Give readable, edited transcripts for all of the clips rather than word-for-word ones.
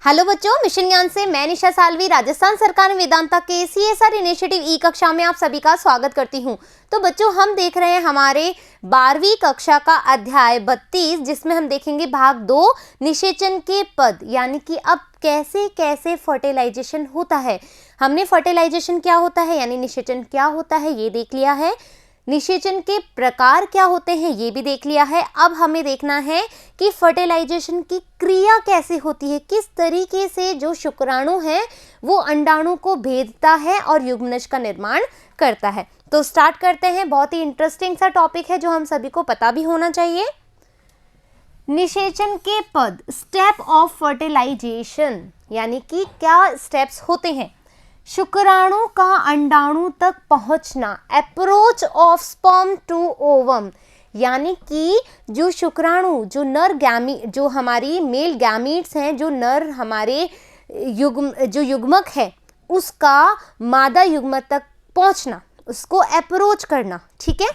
Hello बच्चों, mission ज्ञान से मैं निशा सालवी राजस्थान सरकार वेदांता के CSR इनिशिएटिव ई कक्षा में आप सभी का स्वागत करती हूं। तो बच्चों, हम देख रहे हैं हमारे 12वीं कक्षा का अध्याय 32, जिसमें हम देखेंगे भाग 2 निषेचन के पद, यानी कि अब कैसे कैसे फर्टिलाइजेशन होता है। हमने फर्टिलाइजेशन क्या होता है यानी निषेचन क्या होता है ये देख लिया है, निषेचन के प्रकार क्या होते हैं ये भी देख लिया है। अब हमें देखना है कि फर्टिलाइजेशन की क्रिया कैसे होती है, किस तरीके से जो शुक्राणु है वो अंडाणु को भेदता है और युग्मनज का निर्माण करता है। तो स्टार्ट करते हैं। बहुत ही इंटरेस्टिंग सा टॉपिक है जो हम सभी को पता भी होना चाहिए। निषेचन के पद, स्टेप ऑफ फर्टिलाइजेशन, यानी कि क्या स्टेप्स होते हैं। शुक्राणु का अंडाणु तक पहुंचना, approach of sperm to ovum, यानी कि जो शुक्राणु, जो नर गैमी, जो हमारी मेल गैमीट्स हैं, जो नर हमारे युग्मक है, उसका मादा युग्मक तक पहुंचना, उसको अप्रोच करना। ठीक है।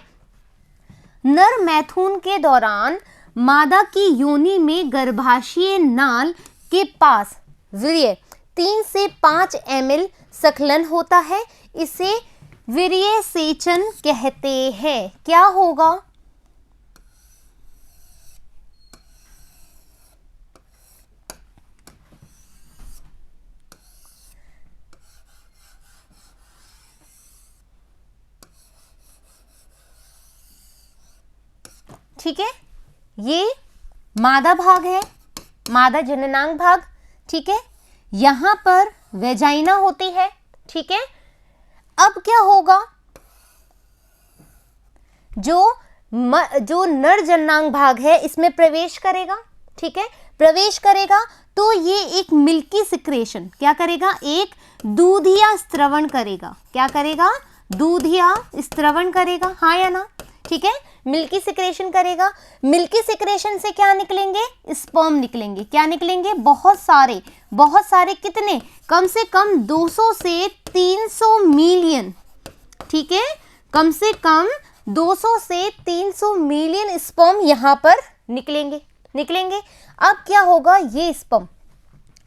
नर मैथुन के दौरान मादा की योनि में गर्भाशय नाल के पास वीर्य 3 से 5 ml स्खलन होता है। इसे वीर्य सेचन कहते हैं। क्या होगा? ठीक है, ये मादा भाग है, मादा जननांग भाग। ठीक है, यहां पर वेजाइना होती है। ठीक है, अब क्या होगा, जो नर जननांग भाग है इसमें प्रवेश करेगा। ठीक है, प्रवेश करेगा तो ये एक मिल्की सिक्रेशन क्या करेगा, एक दूधिया स्त्रवण करेगा। क्या करेगा? दूधिया स्त्रवण करेगा, हाँ या ना। ठीक है, मिल्की सिक्रेशन करेगा। मिल्की सिक्रेशन से क्या निकलेंगे? स्पर्म निकलेंगे। क्या निकलेंगे? बहुत सारे कितने? कम से कम 200 से 300 मिलियन। ठीक है, कम से कम 200 से 300 मिलियन स्पर्म यहां पर निकलेंगे। अब क्या होगा, ये स्पर्म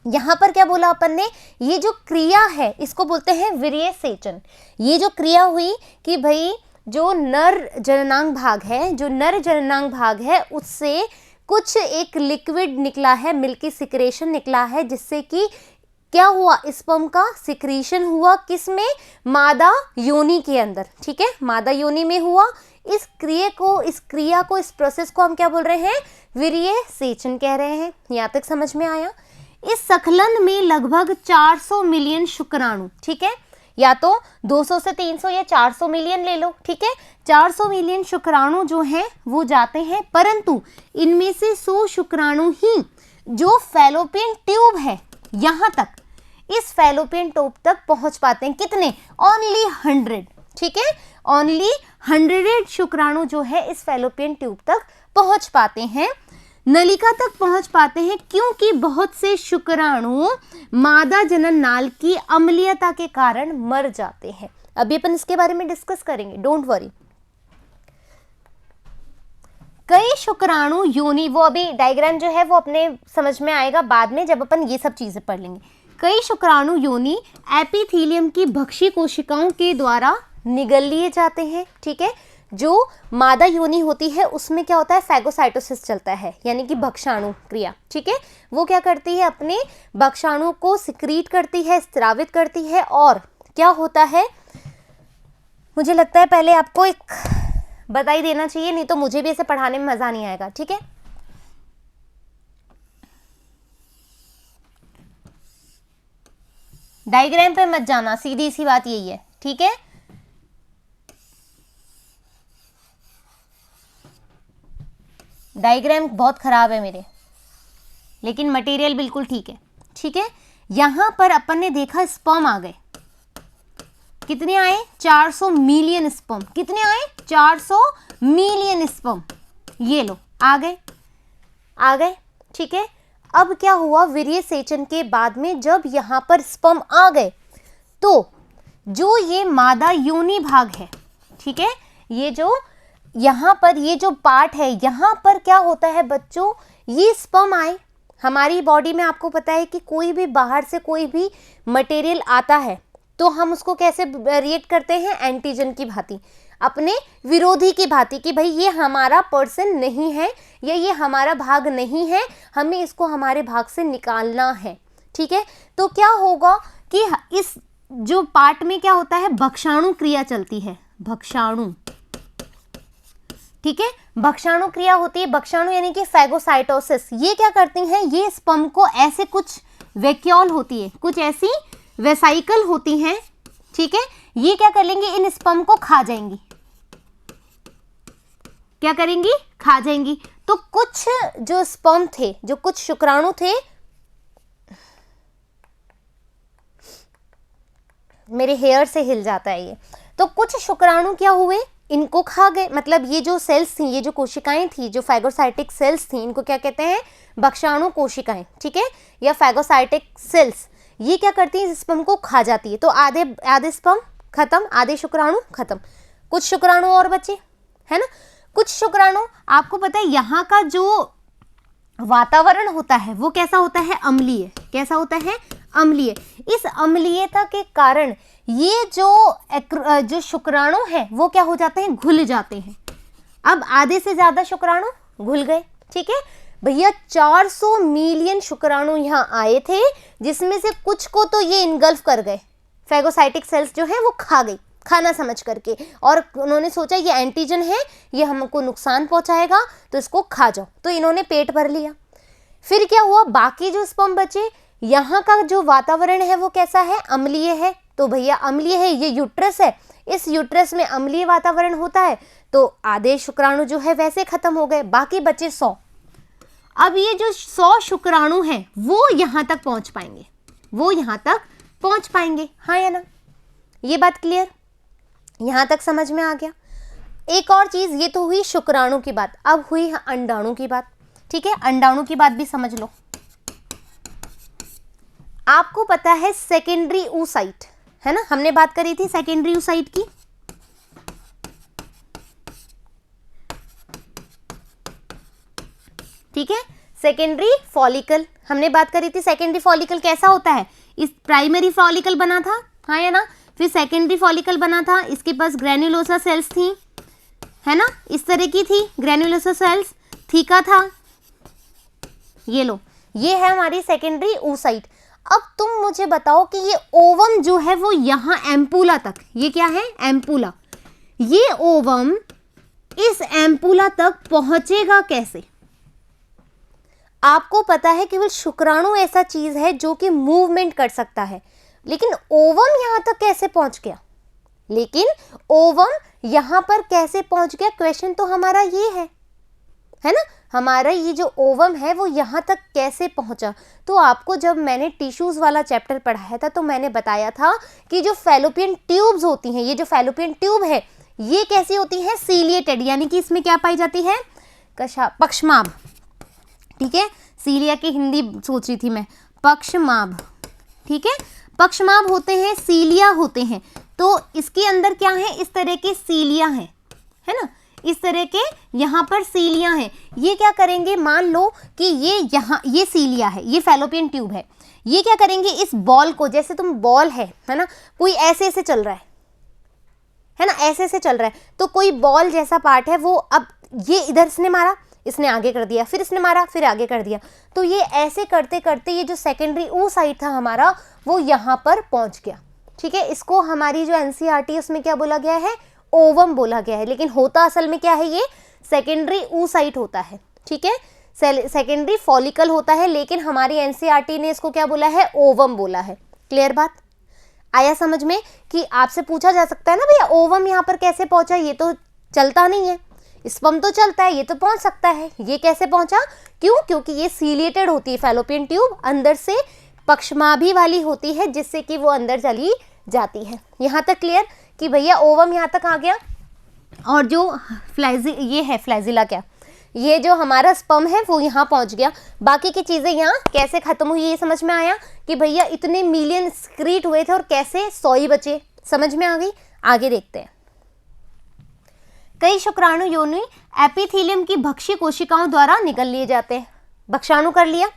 यहां पर क्या बोला अपन ने, ये जो क्रिया है इसको बोलते हैं वीर्य सेचन। ये जो क्रिया हुई कि भाई जो नर जननांग भाग है उससे कुछ एक लिक्विड निकला है, मिल्की सिक्रेशन निकला है, जिससे कि क्या हुआ, स्पर्म का सिक्रीशन हुआ। किसमें? मादा योनि के अंदर। ठीक है, मादा योनि में हुआ। इस प्रोसेस को हम क्या बोल रहे हैं? वीर्य सेचन कह रहे हैं। यहाँ तक समझ में आया? इस स्खलन में लगभग 400 मिलियन शुक्राणु, ठीक है, या तो 200 से 300 या 400 मिलियन ले लो। ठीक है, 400 मिलियन शुक्राणु जो हैं वो जाते हैं, परंतु इनमें से 100 शुक्राणु ही जो फैलोपियन ट्यूब है यहां तक, इस फैलोपियन ट्यूब तक पहुंच पाते हैं। कितने? ओनली 100। ठीक है, ओनली 100 शुक्राणु जो है इस फैलोपियन ट्यूब तक पहुंच पाते हैं, नलिका तक पहुंच पाते हैं, क्योंकि बहुत से शुक्राणु मादा जनन नाल की अम्लीयता के कारण मर जाते हैं। अभी अपन इसके बारे में डिस्कस करेंगे, डोंट वरी। कई शुक्राणु योनि, वो अभी डायग्राम जो है वो अपने समझ में आएगा बाद में जब अपन ये सब चीजें पढ़ लेंगे। कई शुक्राणु योनि एपिथेलियम की भक्षी कोशिकाओं के द्वारा निगल लिए जाते हैं। ठीक है, जो मादा योनि होती है उसमें क्या होता है, फैगोसाइटोसिस चलता है, यानी कि भक्षाणु क्रिया। ठीक है, वो क्या करती है, अपने भक्षाणु को सिक्रीट करती है, स्रावित करती है। और क्या होता है, मुझे लगता है पहले आपको एक बता ही देना चाहिए, नहीं तो मुझे भी ऐसे पढ़ाने में मजा नहीं आएगा। ठीक है, डायग्राम पे मत जाना, सीधी सी बात यही है। ठीक है, डायग्राम बहुत खराब है मेरे, लेकिन मटेरियल बिल्कुल ठीक है। ठीक है, यहां पर अपन ने देखा स्पर्म आ गए, कितने आए? 400 मिलियन स्पर्म। कितने आए? 400 मिलियन स्पर्म। ये लो, आ गए। ठीक है, अब क्या हुआ, वीर्य सेचन के बाद में जब यहां पर स्पर्म आ गए तो जो ये मादा योनि भाग है, ठीक है, ये जो यहाँ पर ये जो पार्ट है, यहाँ पर क्या होता है बच्चों, ये स्पर्म आए, हमारी बॉडी में आपको पता है कि कोई भी बाहर से कोई भी मटेरियल आता है तो हम उसको कैसे रिएक्ट करते हैं, एंटीजन की भांति, अपने विरोधी की भांति, कि भाई ये हमारा पर्सन नहीं है या ये हमारा भाग नहीं है, हमें इसको हमारे भाग से निकालना है। ठीक है, तो क्या होगा कि इस जो पार्ट में क्या होता है, भक्षाणु क्रिया चलती है, भक्षाणु। ठीक है, भक्षाणु क्रिया होती है, भक्षाणु यानी कि फैगोसाइटोसिस। ये क्या करती हैं, ये स्पर्म को ऐसे कुछ वैक्यूल होती है, कुछ ऐसी वेसाइकल होती हैं, ठीक है, ये क्या कर लेंगी, इन स्पर्म को खा जाएंगी। क्या करेंगी, खा जाएंगी। तो कुछ जो स्पर्म थे, जो कुछ शुक्राणु थे, मेरे हेयर से हिल जाता है ये, तो कुछ शुक्राणु क्या हुए, इनको खा गए। मतलब ये जो सेल्स थी, ये जो कोशिकाएं थी, जो फैगोसाइटिक सेल्स थी, इनको क्या कहते हैं, भक्षाणु कोशिकाएं, ठीक है, या फैगोसाइटिक सेल्स। ये क्या करती है, स्पर्म को खा जाती है। तो आधे स्पर्म खत्म, आधे शुक्राणु खत्म, कुछ शुक्राणु और बचे, है ना। कुछ शुक्राणु, आपको पता है यहाँ का जो वातावरण होता है वो कैसा होता है, अम्लीय। कैसा होता है, अम्लीय। इस अम्लीयता के कारण ये जो शुक्राणु हैं वो क्या हो जाते हैं, घुल जाते हैं। अब आधे से ज्यादा शुक्राणु घुल गए। ठीक है भैया, 400 मिलियन शुक्राणु यहाँ आए थे, जिसमें से कुछ को तो ये इनगल्फ कर गए, फैगोसाइटिक सेल्स जो है वो खा गई, खाना समझ करके, और उन्होंने सोचा ये एंटीजन है, ये हमको नुकसान पहुंचाएगा, तो इसको खा जाओ। तो इन्होंने पेट भर लिया। फिर क्या हुआ, बाकी जो स्पर्म बचे, यहाँ का जो वातावरण है वो कैसा है, अम्लीय है। तो भैया अम्लीय है, ये यूट्रस है, इस यूट्रस में अम्लीय वातावरण होता है, तो आधे शुक्राणु जो है वैसे खत्म हो गए, बाकी बचे 100। अब ये जो 100 शुक्राणु हैं वो यहाँ तक पहुँच पाएंगे, वो यहाँ तक पहुँच पाएंगे, हाँ या ना। ये बात क्लियर, यहाँ तक समझ में आ गया। एक और चीज, ये तो हुई शुक्राणु की बात, अब हुई अंडाणु की बात। ठीक है, अंडाणु की बात भी समझ लो। आपको पता है सेकेंडरी oocyte, है ना, हमने बात करी थी सेकेंडरी oocyte की। ठीक है, सेकेंडरी फॉलिकल हमने बात करी थी। सेकेंडरी फॉलिकल कैसा होता है, इस प्राइमरी फॉलिकल बना था, हाँ या ना, फिर सेकेंडरी फॉलिकल बना था, इसके पास ग्रेन्युलोसा सेल्स थी, है ना, इस तरह की थी ग्रेन्युलोसा सेल्स, थीका था। ये लो, ये है हमारी सेकेंडरी oocyte। अब तुम मुझे बताओ कि ये ओवम जो है वो यहाँ एम्पूला तक, ये क्या है, एम्पूला, ये ओवम इस एम्पूला तक पहुंचेगा कैसे। आपको पता है केवल शुक्राणु ऐसा चीज है जो कि मूवमेंट कर सकता है, लेकिन ओवम यहां तक कैसे पहुंच गया, लेकिन ओवम यहां पर कैसे पहुंच गया, क्वेश्चन तो हमारा ये है ना, हमारा ये जो ओवम है वो यहाँ तक कैसे पहुँचा। तो आपको जब मैंने टिश्यूज़ वाला चैप्टर पढ़ाया था तो मैंने बताया था कि जो फैलोपियन ट्यूब्स होती हैं, ये जो फैलोपियन ट्यूब है ये कैसी होती है, सीलिएटेड, यानी कि इसमें क्या पाई जाती है, पक्षमाभ। ठीक है, सीलिया की हिंदी सोच रही थी मैं, पक्षमाभ। ठीक है, पक्षमाभ होते हैं, सीलिया होते हैं। तो इसके अंदर क्या है, इस तरह के सीलिया हैं, है ना, इस तरह के यहाँ पर सीलिया हैं। ये क्या करेंगे, मान लो कि ये यहाँ ये सीलिया है, ये फैलोपियन ट्यूब है, ये क्या करेंगे, इस बॉल को, जैसे तुम बॉल है ना, कोई ऐसे ऐसे चल रहा है ना, ऐसे ऐसे चल रहा है, तो कोई बॉल जैसा पार्ट है वो, अब ये इधर इसने मारा, इसने आगे कर दिया, फिर इसने मारा, फिर आगे कर दिया, तो ये ऐसे करते करते ये जो सेकेंडरी oocyte था हमारा वो यहाँ पर पहुँच गया। ठीक है, इसको हमारी जो NCERT है उसमें क्या बोला गया है, ओवम बोला गया है, लेकिन होता असल में क्या है, ये सेकेंडरी oocyte होता है। ठीक है, सेकेंडरी फॉलिकल होता है, लेकिन हमारी NCERT ने इसको क्या बोला है, ओवम बोला है। क्लियर बात, आया समझ में। कि आपसे पूछा जा सकता है ना भैया ओवम यहाँ पर कैसे पहुंचा, ये तो चलता नहीं है, स्पर्म तो चलता है, ये तो पहुंच सकता है, ये कैसे पहुंचा, क्यों, क्योंकि ये सीलिएटेड होती है फैलोपियन ट्यूब, अंदर से पक्षमाभी वाली होती है, जिससे कि वो अंदर चली जाती है। यहाँ तक क्लियर कि भैया ओवम यहाँ तक आ गया, और जो ये है फ्लैजिला, क्या ये जो हमारा स्पर्म है वो यहाँ पहुँच गया, बाकी की चीज़ें यहाँ कैसे खत्म हुई ये समझ में आया कि भैया इतने मिलियन स्क्रीट हुए थे और कैसे 100 ही बचे, समझ में आ गई। आगे देखते हैं। कई शुक्राणु योनि एपिथेलियम की भक्षी कोशिकाओं द्वारा निगल लिए जाते हैं। भक्षाणु कर लिया,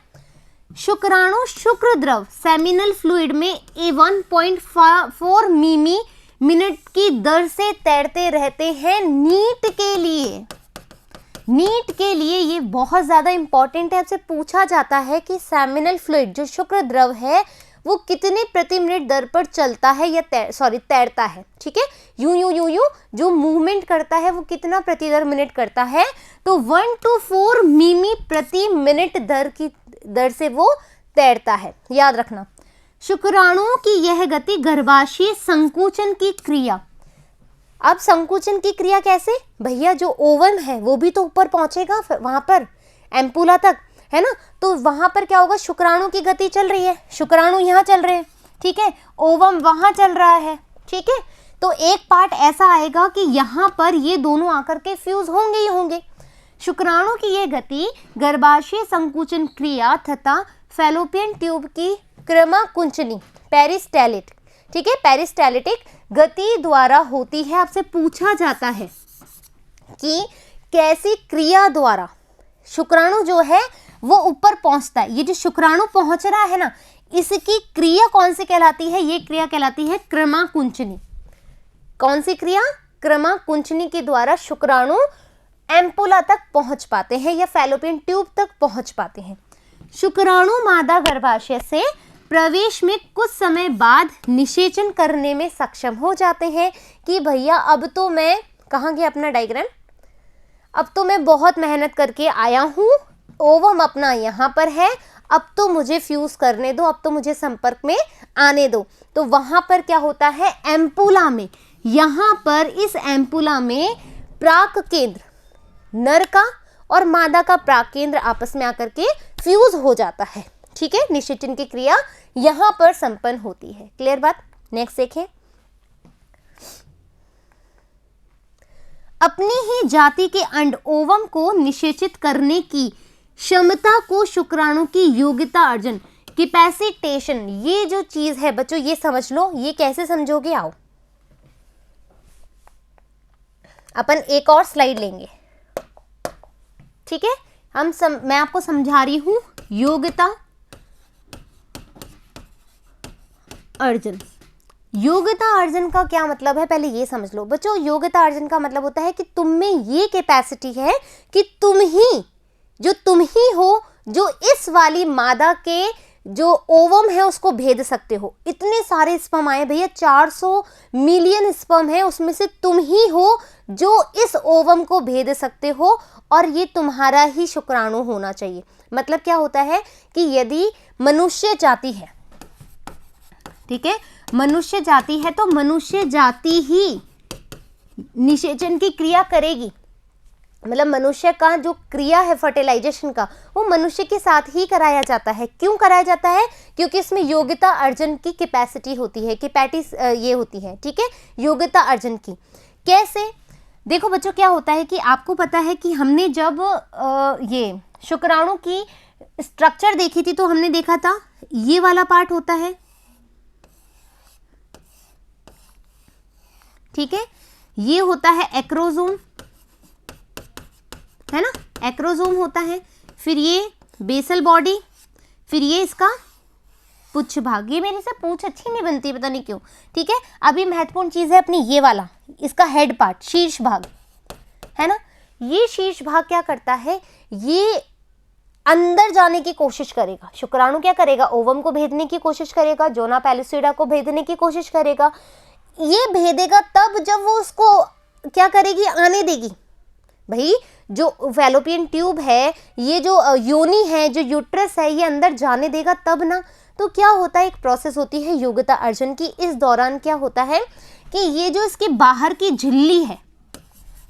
शुक्राणु शुक्र द्रव सेमिनल फ्लूइड में 1.4 मिमी मिनट की दर से तैरते रहते हैं नीट के लिए। नीट के लिए ये बहुत ज़्यादा इंपॉर्टेंट है, आपसे पूछा जाता है कि सेमिनल फ्लूइड जो शुक्र द्रव है वो कितने प्रति मिनट दर पर चलता है या तैरता है। ठीक है, यूं यूं यूं यूं जो मूवमेंट करता है वो कितना प्रति मिनट करता है, तो 1 to 4 मिमी प्रति मिनट दर से वो तैरता है, याद रखना। शुक्राणुओं की यह गति गर्भाशय संकुचन की क्रिया। अब संकुचन की क्रिया कैसे भैया, जो ओवम है वो भी तो ऊपर पहुंचेगा वहां पर एम्पुला तक, है ना, तो वहां पर क्या होगा, शुक्राणु की गति चल रही है, शुक्राणु यहाँ चल रहे हैं, ठीक है, ओवम वहां चल रहा है, ठीक है, तो एक पार्ट ऐसा आएगा कि यहाँ पर ये दोनों आकर के फ्यूज होंगे ही होंगे। शुक्राणु की ये गति गर्भाशय संकुचन क्रिया तथा फैलोपियन ट्यूब की क्रमाकुंचनी पेरिस्टालिटिक, ठीक है, पेरिस्टालिटिक गति द्वारा होती है। आपसे पूछा जाता है कि कैसी क्रिया द्वारा शुक्राणु जो है वो ऊपर पहुंचता है। ये जो शुक्राणु पहुंच रहा है ना, इसकी क्रिया कौन सी कहलाती है, ये क्रिया कहलाती है क्रमाकुंचनी। कौन सी क्रिया, क्रमाकुंचनी के द्वारा शुक्राणु एम्पुला तक पहुंच पाते हैं या फैलोपियन ट्यूब तक पहुंच पाते हैं। शुक्राणु मादा गर्भाशय से प्रवेश में कुछ समय बाद निषेचन करने में सक्षम हो जाते हैं कि भैया अब तो मैं, कहाँ गया अपना डायग्राम, अब तो मैं बहुत मेहनत करके आया हूँ, ओवम अपना यहाँ पर है, अब तो मुझे फ्यूज करने दो, अब तो मुझे संपर्क में आने दो। तो वहाँ पर क्या होता है, एम्पुला में, यहाँ पर इस एम्पुला में प्राक केंद्र, नर का और मादा का प्राक केंद्र आपस में आकर के फ्यूज हो जाता है। ठीक है, निषेचन की क्रिया यहाँ पर संपन्न होती है। क्लियर बात। नेक्स्ट देखें, अपनी ही जाति के अंड ओवम को निषेचित करने की क्षमता को शुक्राणु की योग्यता अर्जन, कैपेसिटेशन, ये जो चीज है बच्चों ये समझ लो। ये कैसे समझोगे, आओ अपन एक और स्लाइड लेंगे, ठीक है, मैं आपको समझा रही हूं योग्यता अर्जन। योग्यता अर्जन का क्या मतलब है, पहले ये समझ लो बच्चों। योग्यता अर्जन का मतलब होता है कि तुम में ये कैपेसिटी है कि तुम ही हो जो इस वाली मादा के जो ओवम है उसको भेद सकते हो। इतने सारे स्पर्म आए भैया, 400 मिलियन स्पर्म है, उसमें से तुम ही हो जो इस ओवम को भेद सकते हो और ये तुम्हारा ही शुक्राणु होना चाहिए। मतलब क्या होता है कि यदि मनुष्य जाति है, ठीक है, मनुष्य जाति है तो मनुष्य जाति ही निषेचन की क्रिया करेगी। मतलब मनुष्य का जो क्रिया है फर्टिलाइजेशन का वो मनुष्य के साथ ही कराया जाता है। क्यों कराया जाता है, क्योंकि इसमें योग्यता अर्जन की कैपेसिटी होती है, कैपेटिस ये होती है, ठीक है, योग्यता अर्जन की। कैसे, देखो बच्चों क्या होता है कि आपको पता है कि हमने जब ये शुक्राणु की स्ट्रक्चर देखी थी तो हमने देखा था ये वाला पार्ट होता है, ठीक है, ये होता है एक्रोसोम, है ना, एक्रोसोम होता है, फिर ये बेसल बॉडी, फिर ये इसका पुच्छ भाग। ये मेरे से पूंछ अच्छी नहीं बनती पता नहीं क्यों, ठीक है। अभी महत्वपूर्ण चीज है अपनी ये वाला, इसका हेड पार्ट, शीर्ष भाग, है ना। ये शीर्ष भाग क्या करता है, ये अंदर जाने की कोशिश करेगा। शुक्राणु क्या करेगा, ओवम को भेदने की कोशिश करेगा, जोना पैलिसोइडा को भेदने की कोशिश करेगा। ये भेदेगा तब जब वो उसको क्या करेगी, आने देगी। भाई जो फैलोपियन ट्यूब है, ये जो योनि है, जो यूट्रस है, ये अंदर जाने देगा तब ना। तो क्या होता है, एक प्रोसेस होती है योग्यता अर्जन की। इस दौरान क्या होता है कि ये जो इसके बाहर की झिल्ली है,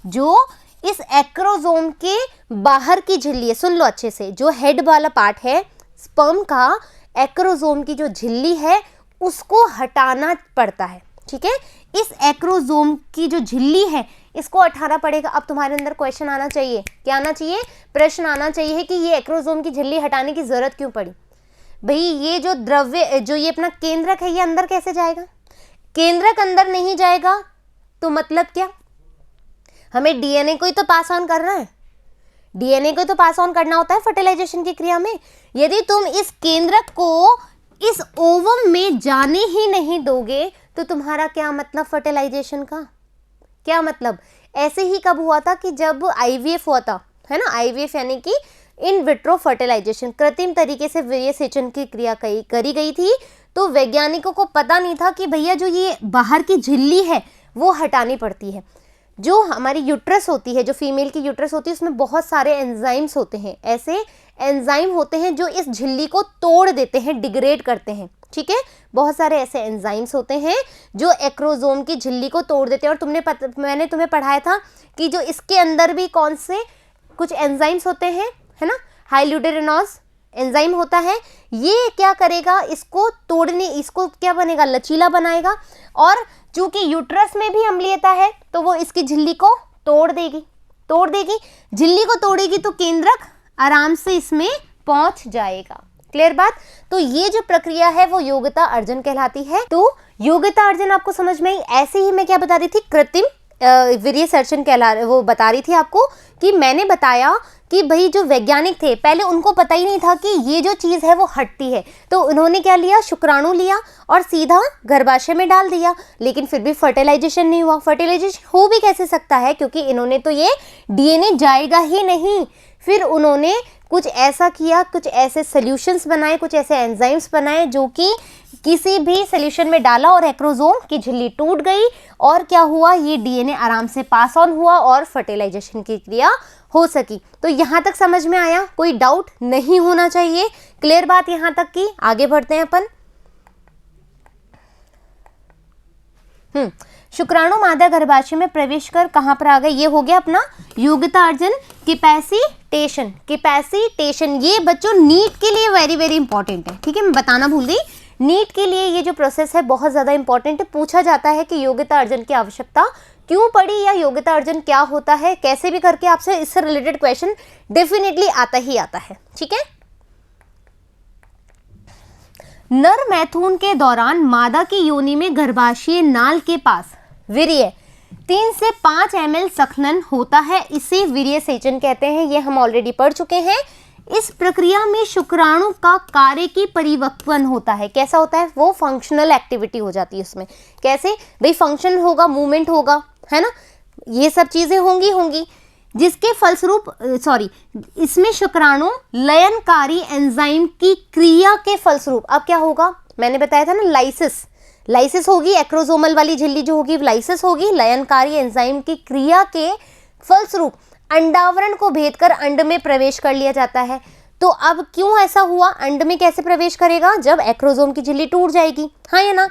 जो इस एक्रोसोम के बाहर की झिल्ली है, सुन लो अच्छे से, जो हेड वाला पार्ट है स्पर्म का, एक्रोसोम की जो झिल्ली है उसको हटाना पड़ता है, ठीक है। इस एक्रोसोम की जो झिल्ली है इसको हटाना पड़ेगा। अब तुम्हारे अंदर क्वेश्चन आना चाहिए, क्या आना चाहिए, प्रश्न आना चाहिए कि ये एक्रोसोम की झिल्ली हटाने की जरूरत क्यों पड़ी। भाई ये जो द्रव्य, जो ये अपना केंद्रक है, ये अंदर कैसे जाएगा, केंद्रक अंदर नहीं जाएगा तो मतलब क्या, हमें डीएनए को ही तो पास ऑन करना है। डीएनए को तो पास ऑन करना होता है फर्टिलाइजेशन की क्रिया में। यदि तुम इस केंद्रक को इस ओवम में जाने ही नहीं दोगे तो तुम्हारा क्या मतलब फर्टिलाइजेशन का, क्या मतलब? ऐसे ही कब हुआ था कि जब आईवीएफ हुआ था, है ना, आईवीएफ यानी कि इन विट्रो फर्टिलाइजेशन, कृत्रिम तरीके से वीर्यसेचन की क्रिया करी गई थी। तो वैज्ञानिकों को पता नहीं था कि भैया जो ये बाहर की झिल्ली है वो हटानी पड़ती है। जो हमारी यूट्रस होती है, जो फीमेल की यूट्रस होती है, उसमें बहुत सारे एंजाइम्स होते हैं, ऐसे एंजाइम होते हैं जो इस झिल्ली को तोड़ देते हैं, डिग्रेड करते हैं, ठीक है। बहुत सारे ऐसे एंजाइम्स होते हैं जो एक्रोसोम की झिल्ली को तोड़ देते हैं। और मैंने तुम्हें पढ़ाया था कि जो इसके अंदर भी कौन से कुछ एंजाइम्स होते हैं, है ना, हाइल्यूटेरिनोज एंजाइम होता है। ये क्या करेगा, इसको तोड़ने, इसको क्या बनेगा, लचीला बनाएगा। और चूंकि यूट्रस में भी अम्लीयता है तो वो इसकी झिल्ली को तोड़ देगी, झिल्ली को तोड़ेगी तो केंद्रक आराम से इसमें पहुंच जाएगा। क्लियर बात? तो ये जो प्रक्रिया है वो योग्यता अर्जन कहलाती है। तो योग्यता अर्जन आपको समझ में आई। ऐसे ही मैं क्या बता रही थी, कृत्रिम वीर्यसेचन वो बता रही थी आपको कि मैंने बताया कि भाई जो वैज्ञानिक थे पहले उनको पता ही नहीं था कि ये जो चीज़ है वो हटती है। तो उन्होंने क्या लिया, शुक्राणु लिया और सीधा गर्भाशय में डाल दिया, लेकिन फिर भी फर्टिलाइजेशन नहीं हुआ। फर्टिलाइजेशन हो भी कैसे सकता है, क्योंकि इन्होंने तो ये डीएनए जाएगा ही नहीं। फिर उन्होंने कुछ ऐसा किया, कुछ ऐसे सॉल्यूशंस बनाए, कुछ ऐसे एंजाइम्स बनाए जो कि किसी भी सॉल्यूशन में डाला और एक्रोसोम की झिल्ली टूट गई। और क्या हुआ, ये डीएनए आराम से पास ऑन हुआ और फर्टिलाइजेशन की क्रिया हो सकी। तो यहाँ तक समझ में आया, कोई डाउट नहीं होना चाहिए। क्लियर बात यहाँ तक की? आगे बढ़ते हैं अपन। शुक्राणु मादा गर्भाशय में प्रवेश कर कहाँ पर आ गए, ये हो गया अपना योग्यता अर्जन, कैपेसिटेशन। ये बच्चों नीट के लिए वेरी वेरी इंपॉर्टेंट है, ठीक है, मैं बताना भूल गई। नीट के लिए ये जो प्रोसेस है बहुत ज़्यादा इंपॉर्टेंट है। पूछा जाता है कि योग्यता अर्जन की आवश्यकता क्यों पड़ी या योग्यता अर्जन क्या होता है, कैसे भी करके आपसे इससे रिलेटेड क्वेश्चन डेफिनेटली आता ही आता है, ठीक है। नर मैथुन के दौरान मादा की योनि में गर्भाशय नाल के पास वीर्य 3 से 5 ml सखनन होता है, इसे वीर्यसेचन कहते हैं। ये हम ऑलरेडी पढ़ चुके हैं। इस प्रक्रिया में शुक्राणु का कार्य की परिपक्वन होता है। कैसा होता है, वो फंक्शनल एक्टिविटी हो जाती है उसमें। कैसे भाई, फंक्शन होगा, मूवमेंट होगा, है ना, ये सब चीजें होंगी जिसके फलस्वरूप इसमें शुक्राणु लयनकारी एंजाइम की क्रिया के फलस्वरूप, अब क्या होगा, मैंने बताया था ना, लाइसिस होगी, एक्रोसोमल वाली झिल्ली जो होगी लाइसिस होगी। लयनकारी एंजाइम की क्रिया के फलस्वरूप अंडावरण को भेदकर अंड में प्रवेश कर लिया जाता है। तो अब क्यों ऐसा हुआ, अंड में कैसे प्रवेश करेगा, जब एक्रोसोम की झिल्ली टूट जाएगी, हाँ या ना।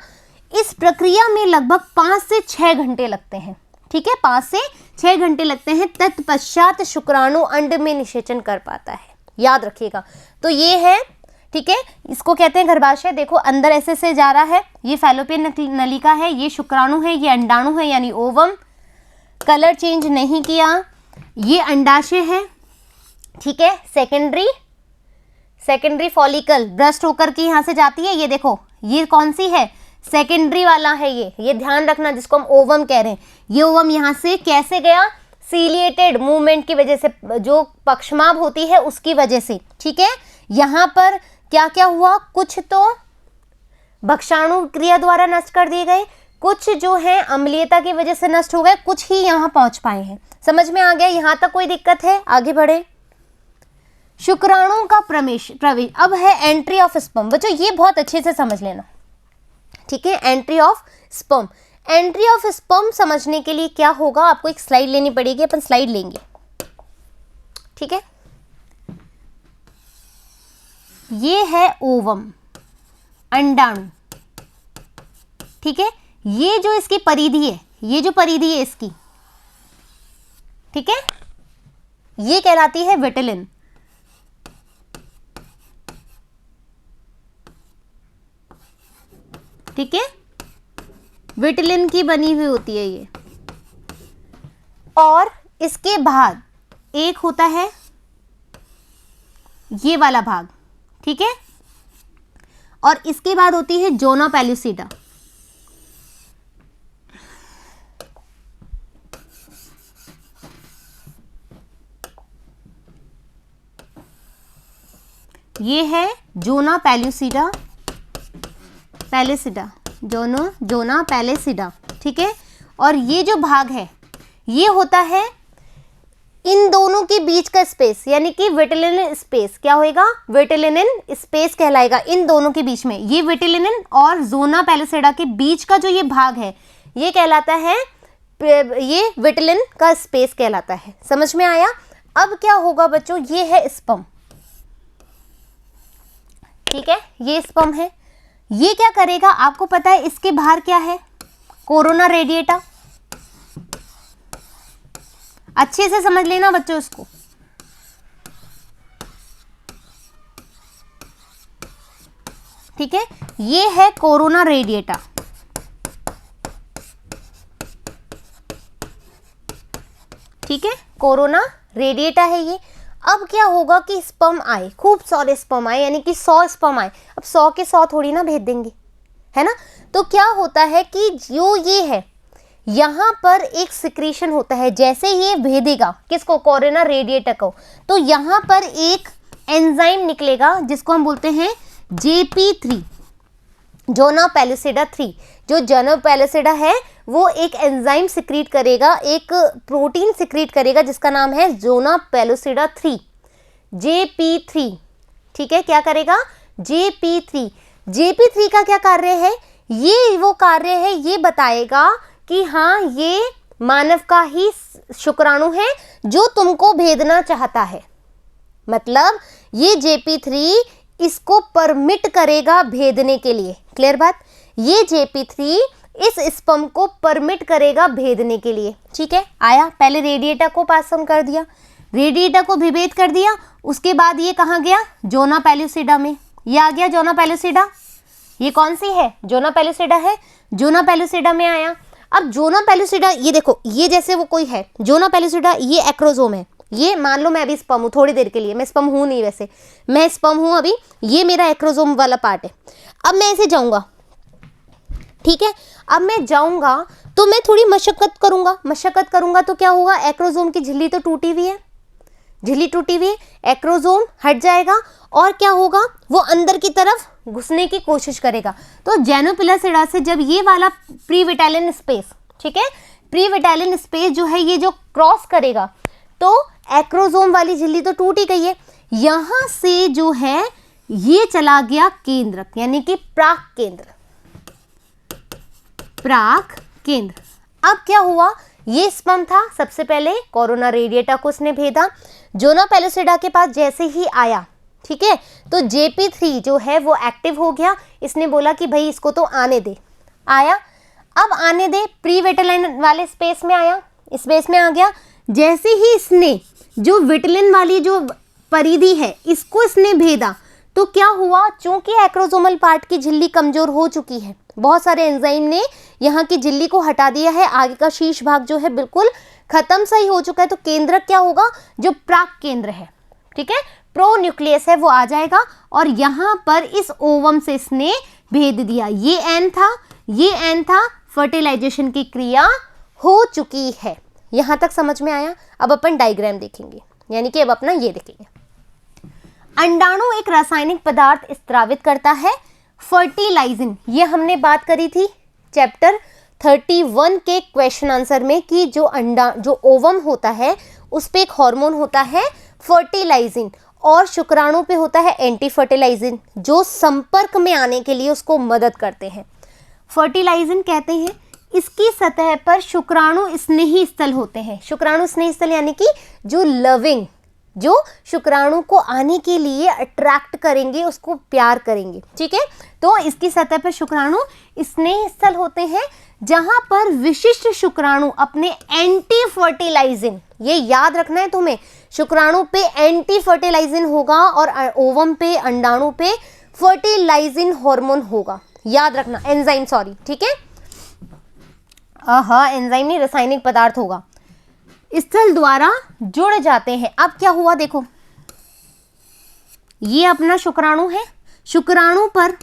इस प्रक्रिया में लगभग 5 से 6 घंटे लगते हैं, ठीक है, 5 से 6 घंटे लगते हैं। तत्पश्चात शुक्राणु अंड में निषेचन कर पाता है, याद रखिएगा। तो ये है, ठीक है, इसको कहते हैं गर्भाशय। देखो अंदर ऐसे से जा रहा है, ये फैलोपियन नलिका है, ये शुक्राणु है, ये अंडाणु है यानी ओवम, कलर चेंज नहीं किया, ये अंडाशय है, ठीक है। सेकेंडरी फॉलिकल ब्रस्ट होकर के यहां से जाती है, ये देखो ये कौन सी है, सेकेंडरी वाला है ये ध्यान रखना, जिसको हम ओवम कह रहे हैं। ये ओवम यहां से कैसे गया, सीलिएटेड मूवमेंट की वजह से, जो पक्षमाभ होती है उसकी वजह से, ठीक है। यहां पर क्या क्या हुआ, कुछ तो भक्षाणु क्रिया द्वारा नष्ट कर दिए गए, कुछ जो है अम्लीयता की वजह से नष्ट हो गए, कुछ ही यहां पहुंच पाए हैं। समझ में आ गया, यहां तक कोई दिक्कत है? आगे बढ़े। शुक्राणु का प्रवेश, अब है एंट्री ऑफ स्पर्म। बच्चों ये बहुत अच्छे से समझ लेना, ठीक है। एंट्री ऑफ स्पर्म समझने के लिए क्या होगा, आपको एक स्लाइड लेनी पड़ेगी, अपन स्लाइड लेंगे, ठीक है। ये है ओवम, अंडाणु, ठीक है। ये जो इसकी परिधि है, ये जो परिधि है इसकी, ठीक है, ये कहलाती है विटिलिन, ठीक है, विटिलिन की बनी हुई होती है ये। और इसके बाद एक होता है ये वाला भाग, ठीक है, और इसके बाद होती है जोना पेलुसिडा, ये है जोना पैलुसिडा, जोना पैलेसिडा, ठीक है। और ये जो भाग है ये होता है इन दोनों के बीच का स्पेस, यानी कि विटिलिनन स्पेस क्या होएगा, विटिलिनन स्पेस कहलाएगा इन दोनों के बीच में। ये विटिलिनन और जोना पैलेसिडा के बीच का जो ये भाग है ये कहलाता है, ये विटिलिन का स्पेस कहलाता है। समझ में आया। अब क्या होगा बच्चों, ये है स्पर्म, ठीक है, ये स्पर्म है। ये क्या करेगा आपको पता है, इसके बाहर क्या है, कोरोना रेडिएटा। अच्छे से समझ लेना बच्चों इसको। ठीक है, ये है कोरोना रेडिएटा। ठीक है, कोरोना रेडिएटा है ये। अब क्या होगा कि स्पर्म आए, खूब सारे स्पर्म आए, यानी कि 100 स्पर्म आए। अब 100 के 100 थोड़ी ना भेज देंगे, है ना। तो क्या होता है कि जो ये है यहाँ पर एक सिक्रीशन होता है, जैसे ये भेदेगा किसको, कोरोना रेडिएटा को, तो यहाँ पर एक एंजाइम निकलेगा जिसको हम बोलते हैं JP3, जोना पैलिसिडा 3। जो जोना पैलिसिडा है वो एक एंजाइम सिक्रीट करेगा, एक प्रोटीन सिक्रीट करेगा जिसका नाम है जोना पैलिसिडा 3, JP3। ठीक है, क्या करेगा, JP3। JP3 का क्या कार्य है, ये वो कार्य है, ये बताएगा कि हाँ ये मानव का ही शुक्राणु है जो तुमको भेदना चाहता है। मतलब ये JP3 इसको परमिट करेगा भेदने के लिए। क्लियर बात, ये JP3 इस स्पर्म को परमिट करेगा भेदने के लिए। ठीक है, आया, पहले रेडिएटा को पास ऑन कर दिया, रेडिएटा को विभेद कर दिया, उसके बाद ये कहाँ गया, जोना पैलिसिडा में। ये आ गया जोना पैलिसिडा, ये कौन सी है, जोना पैलिसिडा है, जोना पैलिसिडा में आया। अब जोना पैलिसिडा, ये देखो, ये जैसे वो कोई है, जोना पैलिसिडा ये एक्रोजोम है। ये मान लो मैं अभी स्पर्म हूँ, थोड़ी देर के लिए, मैं स्पर्म हूँ नहीं, वैसे मैं स्पर्म हूँ अभी, ये मेरा एक्रोजोम वाला पार्ट है। अब मैं ऐसे जाऊँगा, ठीक है, अब मैं जाऊँगा तो मैं थोड़ी मशक्कत करूँगा तो क्या होगा, एक्रोजोम की झिल्ली तो टूटी हुई है, झिल्ली टूटी हुई, एक्रोजोम हट जाएगा और क्या होगा, वो अंदर की तरफ घुसने की कोशिश करेगा। तो जेनोपैलिसिडा से जब ये वाला प्रीविटालिन स्पेस, ठीक है, प्रीविटालिन स्पेस जो है ये जो क्रॉस करेगा, तो एक्रोजोम वाली झिल्ली तो टूट ही गई है, यहां से जो है ये चला गया केंद्रक, यानी कि प्राक केंद्र, प्राक केंद्र। अब क्या हुआ, ये स्पर्म था, सबसे पहले कोरोना रेडिएटा को उसने भेदा, जोना पैलिसिडा के पास जैसे ही आया, ठीक है, तो JP3 जो है वो एक्टिव हो गया। इसने बोला कि भाई इसको तो आने दे, आया, अब आने दे, प्री विटिलिन वाले स्पेस में आया, स्पेस में आ गया। जैसे ही इसने जो विटिलिन वाली जो परिधि है इसको इसने भेदा, तो क्या हुआ, चूंकि एक्रोजोमल पार्ट की झिल्ली कमजोर हो चुकी है, बहुत सारे एंजाइम ने यहाँ की झिल्ली को हटा दिया है, आगे का शीर्ष भाग जो है बिल्कुल खत्म सा ही हो चुका है, तो केंद्रक क्या होगा, जो प्राक केंद्र है, ठीक है, प्रो न्यूक्लियस है, वो आ जाएगा और यहाँ पर इस ओवम से इसने भेद दिया। ये एन था, ये एन था, फर्टिलाइजेशन की क्रिया हो चुकी है। यहाँ तक समझ में आया। अब अपन डायग्राम देखेंगे, यानी कि अब अपना ये देखेंगे। अंडाणु एक रासायनिक पदार्थ स्त्रावित करता है, फर्टिलाइजिन, ये हमने बात करी थी चैप्टर 31 के क्वेश्चन आंसर में कि जो ओवम होता है उस पे एक हार्मोन होता है फर्टिलाइजिन और शुक्राणु पे होता है एंटी फर्टिलाइजिन, जो संपर्क में आने के लिए उसको मदद करते हैं। फर्टिलाइजिन कहते हैं, इसकी सतह पर शुक्राणु स्नेही स्थल होते हैं। शुक्राणु स्नेही स्थल यानी कि जो लविंग, जो शुक्राणु को आने के लिए अट्रैक्ट करेंगे, उसको प्यार करेंगे, ठीक है। तो इसकी सतह पर शुक्राणु स्नेह स्थल होते हैं, जहां पर विशिष्ट शुक्राणु अपने एंटी फर्टिलाइजिन, ये याद रखना है तुम्हें, शुक्राणु पे एंटी फर्टिलाइजिन होगा और ओवम पे, अंडाणु पे फर्टिलाइजिन हार्मोन होगा, याद रखना, एंजाइम, सॉरी, ठीक है, हाँ एंजाइम नहीं, रासायनिक पदार्थ होगा, स्थल द्वारा जुड़ जाते हैं। अब क्या हुआ देखो, ये अपना शुक्राणु है, शुक्राणु पर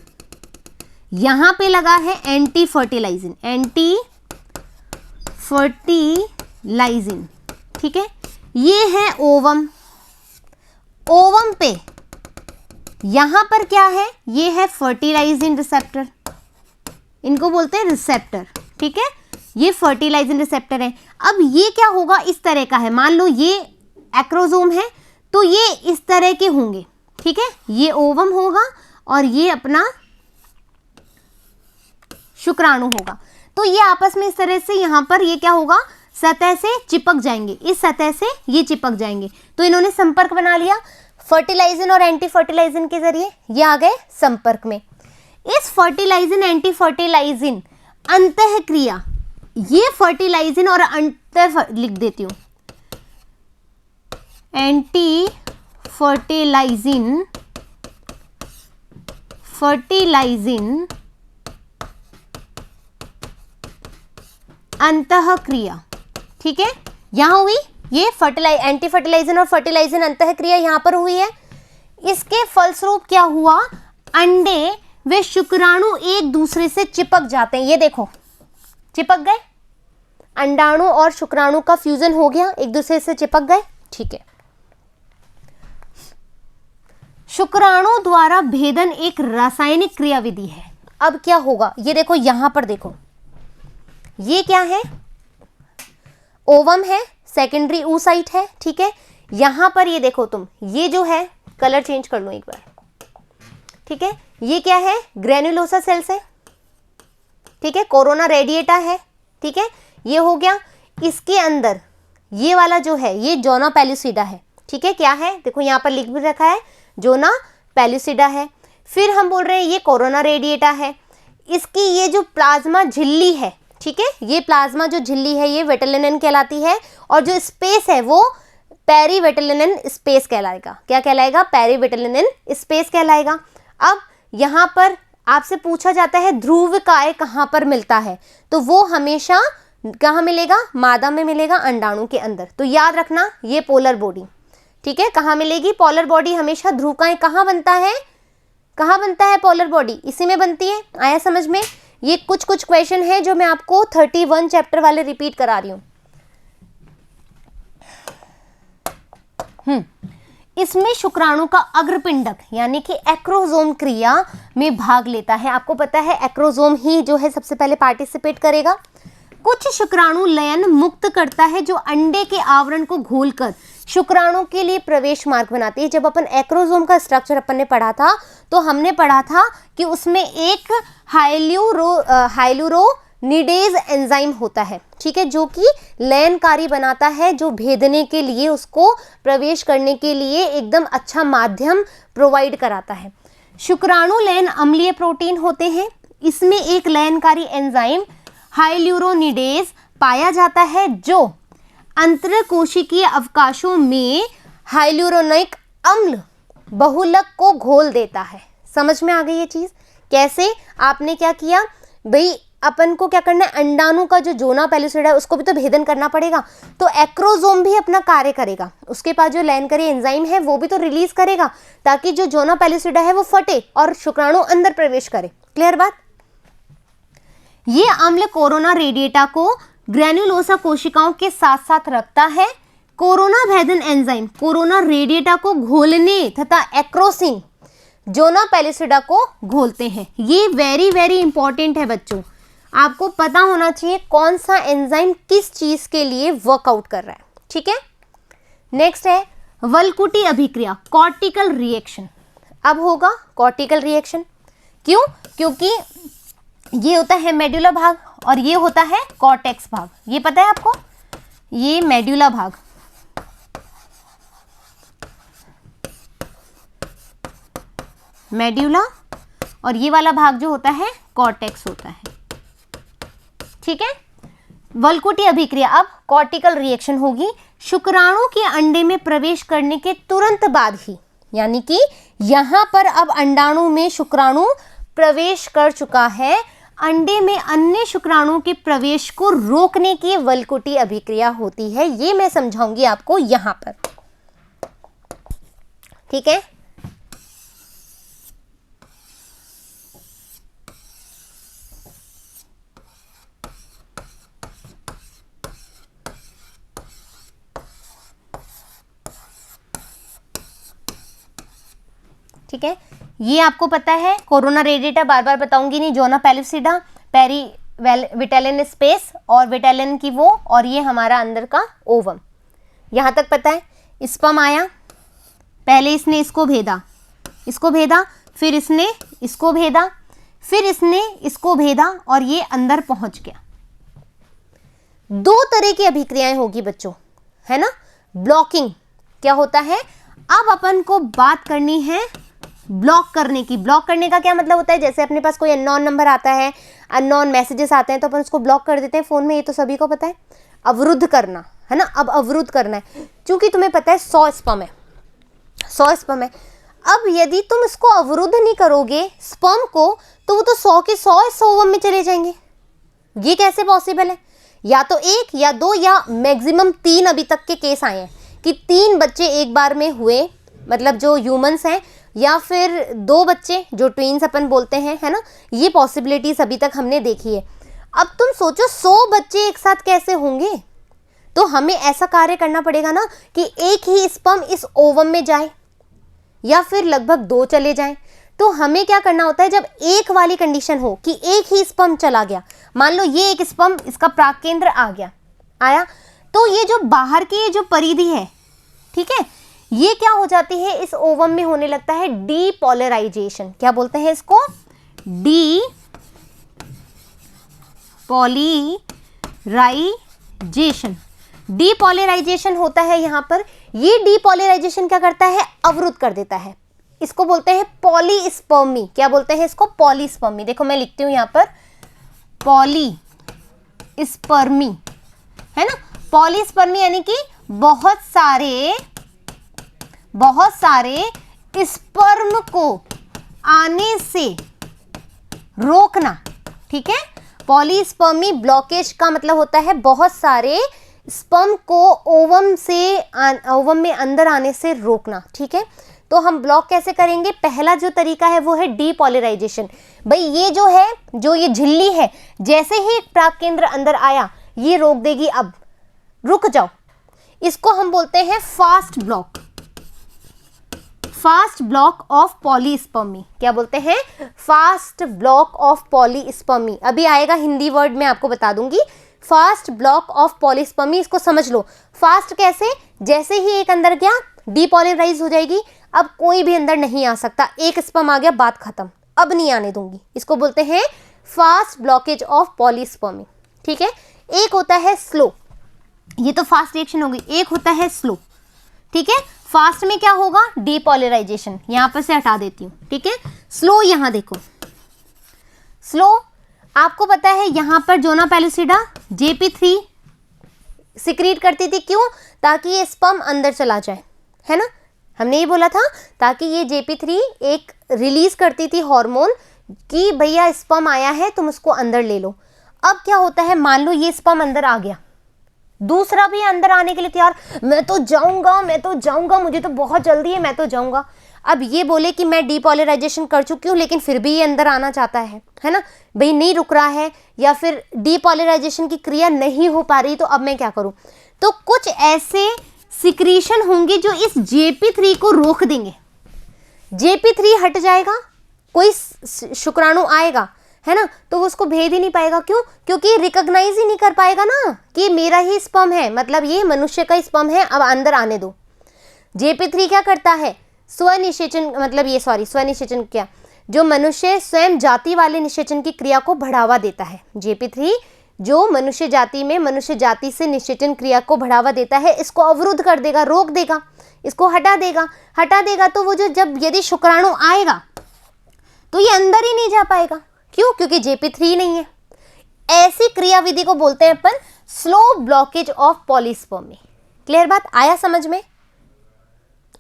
यहां पे लगा है एंटी फर्टिलाइजिन, एंटी फर्टिलाइजिन, ठीक है। ये है ओवम, ओवम पे यहां पर क्या है, ये है फर्टिलाइजिंग रिसेप्टर, इनको बोलते हैं रिसेप्टर, ठीक है, ये फर्टिलाइजिंग रिसेप्टर है। अब ये क्या होगा, इस तरह का है, मान लो ये एक्रोसोम है तो ये इस तरह के होंगे, ठीक है, ये ओवम होगा और ये अपना शुक्राणु होगा। तो ये आपस में इस तरह से यहां पर ये क्या होगा, सतह से चिपक जाएंगे, इस सतह से ये चिपक जाएंगे। तो इन्होंने संपर्क बना लिया फर्टिलाइजन और एंटी फर्टिलाइजन के जरिए, ये आ गए संपर्क में। इस फर्टिलाइजन एंटी फर्टिलाइजन अंतःक्रिया, ये फर्टिलाइजन और लिख देती हूं, एंटी फर्टिलाइजन अंतःक्रिया, ठीक है, यहां हुई ये एंटी फर्टिलाइजन और फर्टिलाइजन अंतःक्रिया यहां पर हुई है। इसके फलस्वरूप क्या हुआ, अंडे वे शुक्राणु एक दूसरे से चिपक जाते हैं, ये देखो चिपक गए, अंडाणु और शुक्राणु का फ्यूजन हो गया, एक दूसरे से चिपक गए, ठीक है। शुक्राणु द्वारा भेदन एक रासायनिक क्रियाविधि है। अब क्या होगा, ये देखो यहां पर देखो, ये क्या है, ओवम है, सेकेंडरी oocyte है, ठीक है। यहां पर ये देखो तुम, ये जो है, कलर चेंज कर लो एक बार, ठीक है, ये क्या है, ग्रेन्युलोसा सेल्स है, ठीक है, कोरोना रेडिएटा है, ठीक है, ये हो गया। इसके अंदर ये वाला जो है ये जोना पेलुसिडा है, ठीक है, क्या है, देखो यहां पर लिख भी रखा है, जोना पेलुसिडा है। फिर हम बोल रहे हैं ये कोरोना रेडिएटा है, इसकी ये जो प्लाज्मा झिल्ली है, ठीक है, ये प्लाज्मा जो झिल्ली है ये वेटेलिनन कहलाती है, और जो स्पेस है वो पेरीवेटेलिनन स्पेस कहलाएगा, क्या कहलाएगा, पेरीवेटेलिनन स्पेस कहलाएगा। अब यहाँ पर आपसे पूछा जाता है ध्रुवकाय कहाँ पर मिलता है, तो वो हमेशा कहाँ मिलेगा, मादा में मिलेगा, अंडाणु के अंदर। तो याद रखना ये पोलर बॉडी, ठीक है, कहाँ मिलेगी, पोलर बॉडी हमेशा ध्रुवकाय कहाँ बनता है, कहाँ बनता है पोलर बॉडी, इसी में बनती है। आया समझ में। ये कुछ क्वेश्चन है जो मैं आपको 31 चैप्टर वाले रिपीट करा रही हूँ। इसमें शुक्राणु का अग्रपिंडक यानी कि एक्रोसोम क्रिया में भाग लेता है। आपको पता है एक्रोसोम ही जो है सबसे पहले पार्टिसिपेट करेगा। कुछ शुक्राणु लयन मुक्त करता है जो अंडे के आवरण को घोलकर शुक्राणु के लिए प्रवेश मार्ग बनाती है। जब अपन एक्रोसोम का स्ट्रक्चर अपन ने पढ़ा था तो हमने पढ़ा था कि उसमें एक हाइलुरोनिडेज एंजाइम होता है, ठीक है, जो कि लयनकारी बनाता है, जो भेदने के लिए, उसको प्रवेश करने के लिए एकदम अच्छा माध्यम प्रोवाइड कराता है। शुक्राणु लयन अम्लीय प्रोटीन होते हैं। इसमें एक लयनकारी एंजाइम हाइलुरोनिडेज पाया जाता है जो अंतरकोशिकीय अवकाशों में हाइलुरोनिक अम्ल बहुलक को घोल देता है। समझ में आ गई ये चीज कैसे? आपने क्या किया भाई, अपन को क्या करना है, अंडाणु का जो जोना पेलुसिडा है उसको भी तो भेदन करना पड़ेगा, तो एक्रोसोम भी अपना कार्य करेगा, उसके पास जो लयनकारी एंजाइम है वो भी तो रिलीज करेगा ताकि जो जोना पेलुसिडा है वो फटे और शुक्राणु अंदर प्रवेश करे। क्लियर बात? ये अम्ल कोरोना रेडिएटा को ग्रेन्युलोसा कोशिकाओं के साथ साथ रखता है। कोरोना भेदन एंजाइम कोरोना रेडिएटा को घोलने तथा एक्रोसिन जोना पेलुसिडा को घोलते हैं। ये वेरी वेरी इंपॉर्टेंट है बच्चों, आपको पता होना चाहिए कौन सा एंजाइम किस चीज के लिए वर्कआउट कर रहा है, ठीक है। नेक्स्ट है वल्कुटी अभिक्रिया, कॉर्टिकल रिएक्शन। अब होगा कॉर्टिकल रिएक्शन, क्यों? क्योंकि ये होता है मेडुला भाग और ये होता है कॉर्टेक्स भाग। ये पता है आपको, ये मेडुला भाग, मेडुला, और ये वाला भाग जो होता है कॉर्टेक्स होता है, ठीक है। वल्कुटी अभिक्रिया, अब कॉर्टिकल रिएक्शन होगी शुक्राणु के अंडे में प्रवेश करने के तुरंत बाद ही, यानी कि यहां पर अब अंडाणु में शुक्राणु प्रवेश कर चुका है, अंडे में अन्य शुक्राणु के प्रवेश को रोकने की वल्कुटी अभिक्रिया होती है। ये मैं समझाऊंगी आपको यहां पर, ठीक है। ठीक है, ये आपको पता है, कोरोना रेडिएटा बार बार बताऊंगी नहीं, जोना पेलुसिडा, पेरी विटेलिन स्पेस और विटेलिन की वो, और ये हमारा अंदर का ओवम, यहाँ तक पता है। स्पर्म आया, पहले इसने इसको भेदा, फिर इसने इसको भेदा, फिर इसने इसको भेदा और ये अंदर पहुंच गया। दो तरह की अभिक्रियाएं होगी बच्चों, है ना। ब्लॉकिंग क्या होता है, अब अपन को बात करनी है ब्लॉक करने की। ब्लॉक करने का क्या मतलब होता है, जैसे अपने पास कोई अननोन नंबर आता है, अननोन मैसेजेस आते हैं तो अपन उसको ब्लॉक कर देते हैं फ़ोन में, ये तो सभी को पता है। अवरुद्ध करना, है ना, अब अवरुद्ध करना है। क्योंकि तुम्हें पता है 100 स्पर्म है, 100 स्पर्म है। अब यदि तुम इसको अवरुद्ध नहीं करोगे स्पर्म को, तो वो तो 100 के 100 इस ओवम में चले जाएंगे। ये कैसे पॉसिबल है, या तो 1 या 2 या मैक्सिमम 3 अभी तक के केस आए हैं कि 3 बच्चे एक बार में हुए, मतलब जो ह्यूमंस हैं, या फिर 2 बच्चे जो ट्विंस अपन बोलते हैं, है ना। ये पॉसिबिलिटीज अभी तक हमने देखी है। अब तुम सोचो 100 बच्चे एक साथ कैसे होंगे, तो हमें ऐसा कार्य करना पड़ेगा ना कि एक ही स्पर्म इस ओवम में जाए या फिर लगभग 2 चले जाएं। तो हमें क्या करना होता है, जब एक वाली कंडीशन हो कि एक ही स्पर्म चला गया, मान लो ये एक स्पर्म इसका प्राक केंद्र आ गया, आया, तो ये जो बाहर की ये जो परिधि है, ठीक है, ये क्या हो जाती है, इस ओवम में होने लगता है डीपोलराइजेशन। क्या बोलते हैं इसको, डीपोलराइजेशन। डीपोलराइजेशन होता है यहाँ पर। ये डीपोलराइजेशन क्या करता है, अवरुद्ध कर देता है। इसको बोलते हैं पॉलीस्पर्मी। क्या बोलते हैं इसको, पॉलीस्पर्मी। देखो मैं लिखती हूँ यहाँ पर पॉलीस्पर्मी, है ना। पॉलीस्पर्मी यानी कि बहुत सारे स्पर्म को आने से रोकना, ठीक है। पॉलीस्पर्मी ब्लॉकेज का मतलब होता है बहुत सारे स्पर्म को ओवम में अंदर आने से रोकना, ठीक है। तो हम ब्लॉक कैसे करेंगे, पहला जो तरीका है वो है डीपोलराइजेशन। भाई ये जो है, जो ये झिल्ली है, जैसे ही एक प्राक केंद्र अंदर आया ये रोक देगी, अब रुक जाओ। इसको हम बोलते हैं फास्ट ब्लॉक ऑफ पॉलीस्पर्मी। क्या बोलते हैं, फास्ट ब्लॉक ऑफ पॉलीस्पर्मी। अभी आएगा हिंदी वर्ड, मैं आपको बता दूंगी। फास्ट ब्लॉक ऑफ पॉलीस्पर्मी, इसको समझ लो। फास्ट कैसे, जैसे ही एक अंदर गया डीपोलराइज हो जाएगी, अब कोई भी अंदर नहीं आ सकता। एक स्पर्म आ गया, बात खत्म, अब नहीं आने दूंगी। इसको बोलते हैं फास्ट ब्लॉकेज ऑफ पॉलीस्पर्मी, ठीक है। एक होता है स्लो, ये तो फास्ट रिएक्शन होगी। एक होता है स्लो, ठीक है। फास्ट में क्या होगा, डीपोलराइजेशन, यहां पर से हटा देती हूं, ठीक है। स्लो, यहां देखो स्लो, आपको पता है यहां पर जोना पेलुसिडा JP3 सिक्रीट करती थी, क्यों, ताकि ये स्पर्म अंदर चला जाए, है ना। हमने ये बोला था ताकि ये JP3 एक रिलीज करती थी हार्मोन कि भैया स्पर्म आया है, तुम उसको अंदर ले लो। अब क्या होता है, मान लो ये स्पर्म अंदर आ गया, दूसरा भी अंदर आने के लिए तैयार, मैं तो जाऊंगा, मुझे तो बहुत जल्दी है, मैं तो जाऊंगा। अब ये बोले कि मैं डीपोलराइजेशन कर चुकी हूँ, लेकिन फिर भी ये अंदर आना चाहता है ना, भाई नहीं रुक रहा है, या फिर डीपोलराइजेशन की क्रिया नहीं हो पा रही, तो अब मैं क्या करूँ। तो कुछ ऐसे सिक्रीशन होंगे जो इस JP3 को रोक देंगे। JP3 हट जाएगा, कोई शुक्राणु आएगा, है ना, तो वो उसको भेद ही नहीं पाएगा। क्यों, क्योंकि रिकॉग्नाइज ही नहीं कर पाएगा ना कि मेरा ही स्पर्म है, मतलब ये मनुष्य का स्पर्म है, अब अंदर आने दो। JP3 क्या करता है, स्वनिषेचन, मतलब ये स्वनिषेचन क्या, जो मनुष्य स्वयं जाति वाले निषेचन की क्रिया को बढ़ावा देता है। JP3 जो मनुष्य जाति से निषेचन क्रिया को बढ़ावा देता है, इसको अवरुद्ध कर देगा, रोक देगा, इसको हटा देगा। तो वो जो जब यदि शुक्राणु आएगा तो ये अंदर ही नहीं जा पाएगा। क्यों, क्योंकि JP3 नहीं है। ऐसी क्रियाविधि को बोलते हैं अपन slow blockage of polyspermy. Clear बात, आया समझ में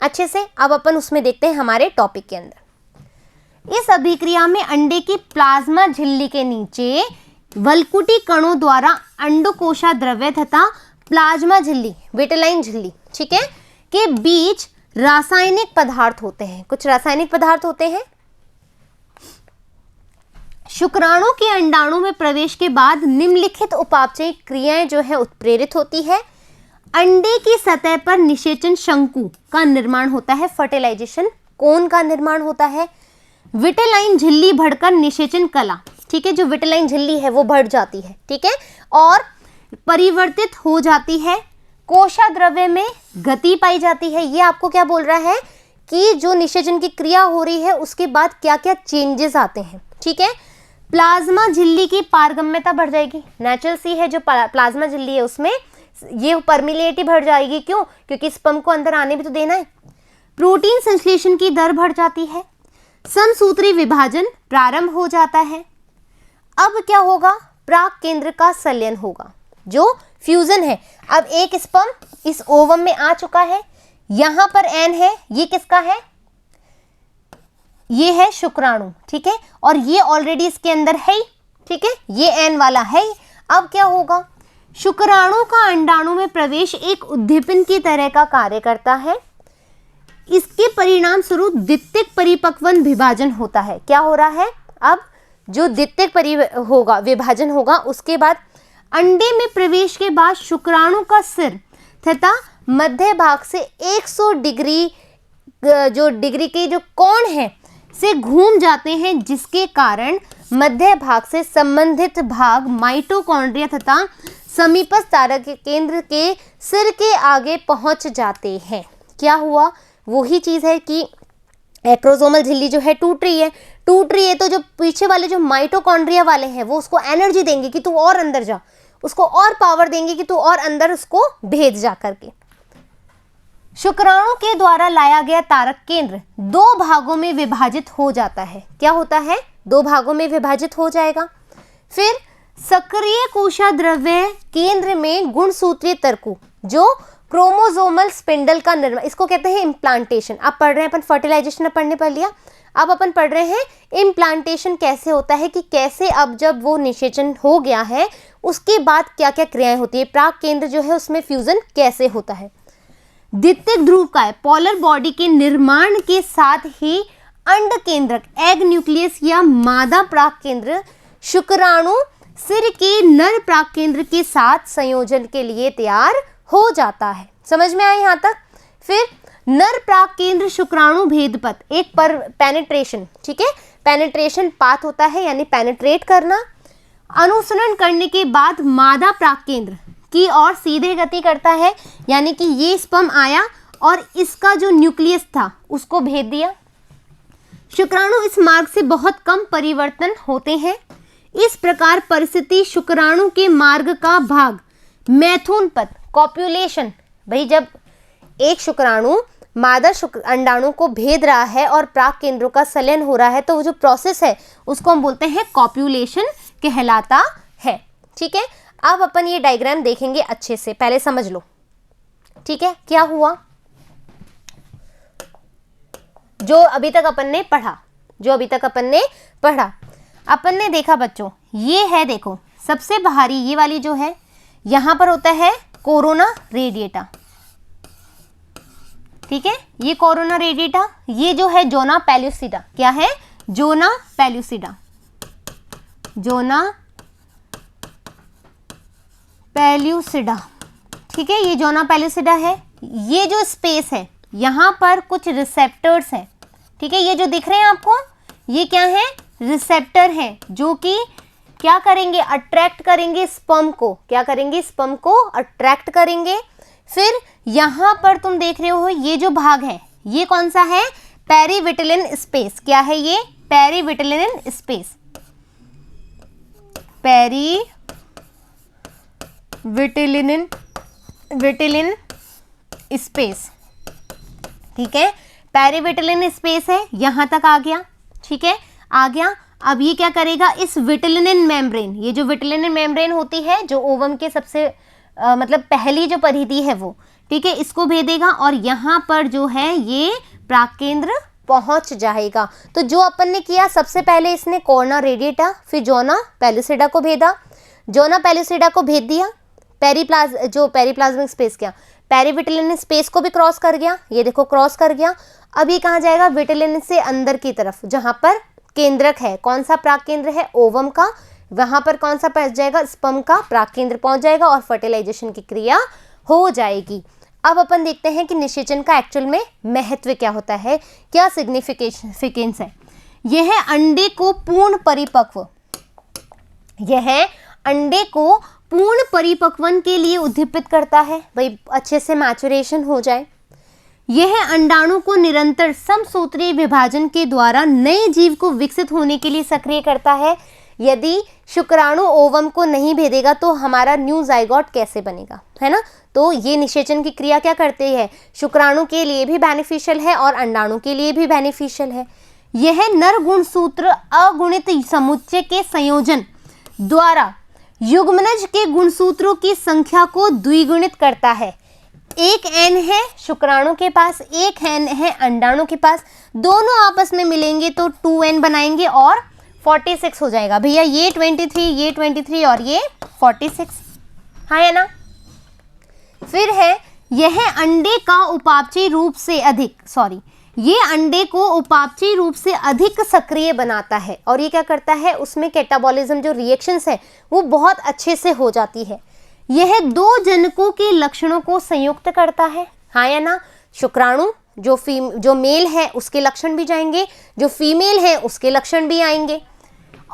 अच्छे से। अब अपन उसमें देखते हैं हमारे टॉपिक के अंदर। इस अभिक्रिया में अंडे की प्लाज्मा झिल्ली के नीचे वल्कुटी कणों द्वारा अंडकोशा द्रव्य तथा प्लाज्मा झिल्ली, विटेलाइन झिल्ली, ठीक है, के बीच रासायनिक पदार्थ होते हैं। कुछ रासायनिक पदार्थ होते हैं। शुक्राणु के अंडाणु में प्रवेश के बाद निम्नलिखित उपापचयी क्रियाएं जो है उत्प्रेरित होती है। अंडे की सतह पर निषेचन शंकु का निर्माण होता है, फर्टिलाइजेशन कोन का निर्माण होता है, विटेलाइन झिल्ली बढ़कर निषेचन कला, ठीक है, जो विटेलाइन झिल्ली है वो बढ़ जाती है, ठीक है, और परिवर्तित हो जाती है, कोशाद्रव्य में गति पाई जाती है। ये आपको क्या बोल रहा है कि जो निषेचन की क्रिया हो रही है उसके बाद क्या क्या चेंजेस आते हैं, ठीक है। प्लाज्मा झिल्ली की पारगम्यता बढ़ जाएगी, नेचुरल सी है जो प्लाज्मा झिल्ली है उसमें ये परमिलेटी बढ़ जाएगी, क्यों, क्योंकि स्पर्म को अंदर आने भी तो देना है। प्रोटीन संश्लेषण की दर बढ़ जाती है, समसूत्री विभाजन प्रारंभ हो जाता है। अब क्या होगा, प्राक केंद्र का संलयन होगा, जो फ्यूजन है। अब एक स्पर्म इस ओवम में आ चुका है, यहां पर एन है, ये किसका है, ये है शुक्राणु, ठीक है, और ये ऑलरेडी इसके अंदर है, ठीक है, ये एन वाला है। अब क्या होगा, शुक्राणु का अंडाणु में प्रवेश एक उद्दीपन की तरह का कार्य करता है। इसके परिणाम स्वरूप द्वितीयक परिपक्वन विभाजन होता है। क्या हो रहा है, अब जो द्वितीयक होगा विभाजन होगा, उसके बाद अंडे में प्रवेश के बाद शुक्राणु का सिर तथा मध्य भाग से 100 डिग्री जो डिग्री के जो कोण है से घूम जाते हैं, जिसके कारण मध्य भाग से संबंधित भाग माइटोकॉन्ड्रिया तथा समीपस्थ तारक केंद्र के सिर के आगे पहुंच जाते हैं। क्या हुआ, वही चीज है कि एक्रोसोमल झिल्ली जो है टूट रही है, तो जो पीछे वाले जो माइटोकॉन्ड्रिया वाले हैं वो उसको एनर्जी देंगे कि तू और अंदर जा, उसको और पावर देंगे कि तू और अंदर उसको भेज जा करके। शुक्राणु के द्वारा लाया गया तारक केंद्र 2 भागों में विभाजित हो जाता है। क्या होता है, 2 भागों में विभाजित हो जाएगा। फिर सक्रिय कोशाद्रव्य केंद्र में गुणसूत्रीय तर्कु जो क्रोमोसोमल स्पिंडल का निर्माण, इसको कहते हैं इम्प्लांटेशन। आप पढ़ रहे हैं, अपन फर्टिलाइजेशन पढ़ने पढ़ लिया, अब अपन पढ़ रहे हैं इम्प्लांटेशन कैसे होता है, कि कैसे अब जब वो निषेचन हो गया है उसके बाद क्या क्या क्रियाएं होती है, प्राक केंद्र जो है उसमें फ्यूजन कैसे होता है। द्वितीयक ध्रुव का पॉलर बॉडी के निर्माण के साथ ही अंड केंद्रक एग न्यूक्लियस या मादा प्राक केंद्र शुक्राणु सिर के नर प्राक केंद्र के साथ संयोजन के लिए तैयार हो जाता है। समझ में आया यहाँ तक। फिर नर प्राक केंद्र शुक्राणु भेदपथ एक पर पेनिट्रेशन, ठीक है, पेनिट्रेशन पाथ होता है, यानी पेनिट्रेट करना। अनुसरण करने के बाद मादा प्राक केंद्र की ओर सीधे गति करता है, यानी कि ये स्पर्म आया और इसका जो न्यूक्लियस था उसको भेद दिया। शुक्राणु इस मार्ग से बहुत कम परिवर्तन होते हैं। इस प्रकार परिस्थिति शुक्राणु के मार्ग का भाग मैथुन पथ कॉप्युलेशन, भाई जब एक शुक्राणु मादा अंडाणु को भेद रहा है और प्राक केंद्रों का संलयन हो रहा है, तो वो जो प्रोसेस है उसको हम बोलते हैं कॉप्युलेशन कहलाता है, ठीक है। अब अपन ये डायग्राम देखेंगे अच्छे से, पहले समझ लो, ठीक है। क्या हुआ, जो अभी तक अपन ने पढ़ा, अपन ने देखा बच्चों, ये है देखो सबसे बाहरी ये वाली जो है, यहां पर होता है कोरोना रेडिएटा, ठीक है, ये कोरोना रेडिएटा, ये जो है जोना पेल्यूसिडा। क्या है, जोना पेल्यूसिडा, ठीक है, ये जोना पेल्यूसिडा है। ये जो स्पेस है यहाँ पर कुछ रिसेप्टर्स हैं, ठीक है, ये जो दिख रहे हैं आपको, ये क्या है, रिसेप्टर हैं, जो कि क्या करेंगे, अट्रैक्ट करेंगे स्पर्म को, क्या करेंगे, स्पर्म को अट्रैक्ट करेंगे। फिर यहाँ पर तुम देख रहे हो ये जो भाग है ये कौन सा है, पेरीविटिलिन स्पेस। क्या है ये, पेरीविटिलिन स्पेस, विटिलिन स्पेस, ठीक है, पेरीविटिलिन स्पेस है, यहां तक आ गया, ठीक है, आ गया। अब ये क्या करेगा, इस विटिलिन मेम्ब्रेन, ये जो विटिलिन मेम्ब्रेन होती है जो ओवम के सबसे मतलब पहली जो परिधि है वो, ठीक है, इसको भेदेगा और यहाँ पर जो है ये प्राक केंद्र पहुंच जाएगा। तो जो अपन ने किया, सबसे पहले इसने कोरोना रेडिएटा फिर जोना पेल्यूसिडा को भेदा, जोना पेल्यूसिडा को भेज दिया, पेरीप्लाज्मिक स्पेस क्या, पेरीविटिलिन स्पेस को भी क्रॉस कर गया, ये देखो क्रॉस कर गया। अब ये कहाँ जाएगा, विटिलिन से अंदर की तरफ, जहाँ पर केंद्रक है, कौन सा प्राक केंद्र है, ओवम का, वहां पर कौन सा पहुंच जाएगा, स्पर्म का प्राक केंद्र पहुंच जाएगा और फर्टिलाइजेशन की क्रिया हो जाएगी। अब अपन देखते हैं कि निषेचन का एक्चुअल में महत्व क्या होता है, क्या सिग्निफिकेंस है। यह अंडे को पूर्ण परिपक्व, यह अंडे को पूर्ण परिपक्वन के लिए उद्दीपित करता है, भाई अच्छे से मैचुरेशन हो जाए। यह अंडाणु को निरंतर समसूत्रीय विभाजन के द्वारा नए जीव को विकसित होने के लिए सक्रिय करता है। यदि शुक्राणु ओवम को नहीं भेदेगा तो हमारा न्यू जाइगोट कैसे बनेगा, है ना। तो ये निषेचन की क्रिया क्या करती है, शुक्राणु के लिए भी बेनिफिशियल है और अंडाणु के लिए भी बेनिफिशियल है। यह नर गुणसूत्र अगुणित समुच्चय के संयोजन द्वारा युग्मनज के गुणसूत्रों की संख्या को द्विगुणित करता है। एक एन है शुक्राणु के पास, एक एन है अंडाणु के पास, दोनों आपस में मिलेंगे तो 2n बनाएंगे और 46 हो जाएगा। भैया ये 23, ये 23 और ये 46, हाँ है ना। फिर है यह अंडे का उपापचयी रूप से अधिक, ये अंडे को उपापचयी रूप से अधिक सक्रिय बनाता है और ये क्या करता है, उसमें कैटाबॉलिज्म जो रिएक्शंस है वो बहुत अच्छे से हो जाती है। यह दो जनकों के लक्षणों को संयुक्त करता है, हाँ या ना। शुक्राणु जो मेल है उसके लक्षण भी जाएंगे, जो फीमेल है उसके लक्षण भी आएंगे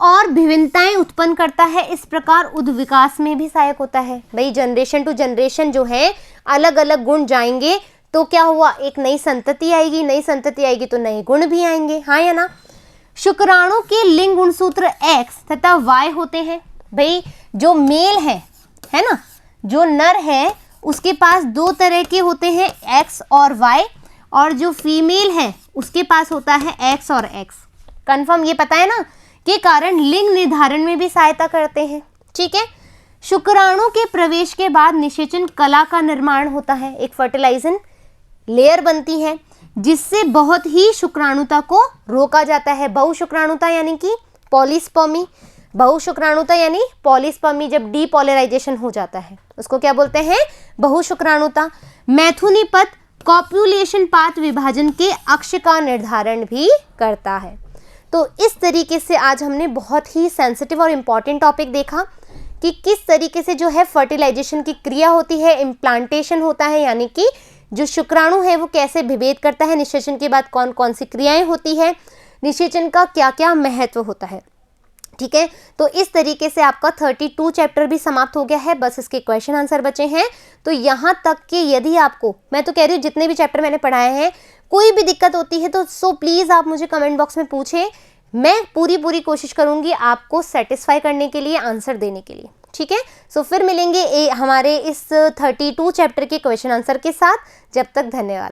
और विभिन्नताएं उत्पन्न करता है। इस प्रकार उद्विकास में भी सहायक होता है। भाई जनरेशन टू जनरेशन जो है अलग अलग गुण जाएंगे तो क्या हुआ, एक नई संतति आएगी, नई संतति आएगी तो नए गुण भी आएंगे, हाँ या ना। शुक्राणु के लिंग गुणसूत्र X तथा Y होते हैं। भाई जो मेल है ना, जो नर है उसके पास दो तरह के होते हैं X और Y, और जो फीमेल है उसके पास होता है X और X। कंफर्म ये पता है ना, के कारण लिंग निर्धारण में भी सहायता करते हैं, ठीक है। शुक्राणु के प्रवेश के बाद निषेचन कला का निर्माण होता है, एक फर्टिलाइजन लेयर बनती है जिससे बहुत ही शुक्राणुता को रोका जाता है। बहुशुक्राणुता यानी कि पॉलीस्पर्मी, बहुशुक्राणुता यानी पॉलीस्पर्मी जब डीपोलराइजेशन हो जाता है उसको क्या बोलते हैं, बहुशुक्राणुता। मैथुनी पथ कॉप्युलेशन पाथ विभाजन के अक्ष का निर्धारण भी करता है। तो इस तरीके से आज हमने बहुत ही सेंसिटिव और इम्पॉर्टेंट टॉपिक देखा कि किस तरीके से जो है फर्टिलाइजेशन की क्रिया होती है, इम्प्लांटेशन होता है, यानी कि जो शुक्राणु है वो कैसे विभेद करता है, निषेचन के बाद कौन कौन सी क्रियाएं होती है, निषेचन का क्या क्या महत्व होता है, ठीक है। तो इस तरीके से आपका 32 चैप्टर भी समाप्त हो गया है, बस इसके क्वेश्चन आंसर बचे हैं। तो यहाँ तक कि यदि आपको, मैं तो कह रही हूँ जितने भी चैप्टर मैंने पढ़ाए हैं कोई भी दिक्कत होती है तो सो प्लीज़ आप मुझे कमेंट बॉक्स में पूछें, मैं पूरी कोशिश करूँगी आपको सेटिस्फाई करने के लिए, आंसर देने के लिए, ठीक है। सो फिर मिलेंगे हमारे इस 32 चैप्टर के क्वेश्चन आंसर के साथ। जब तक धन्यवाद।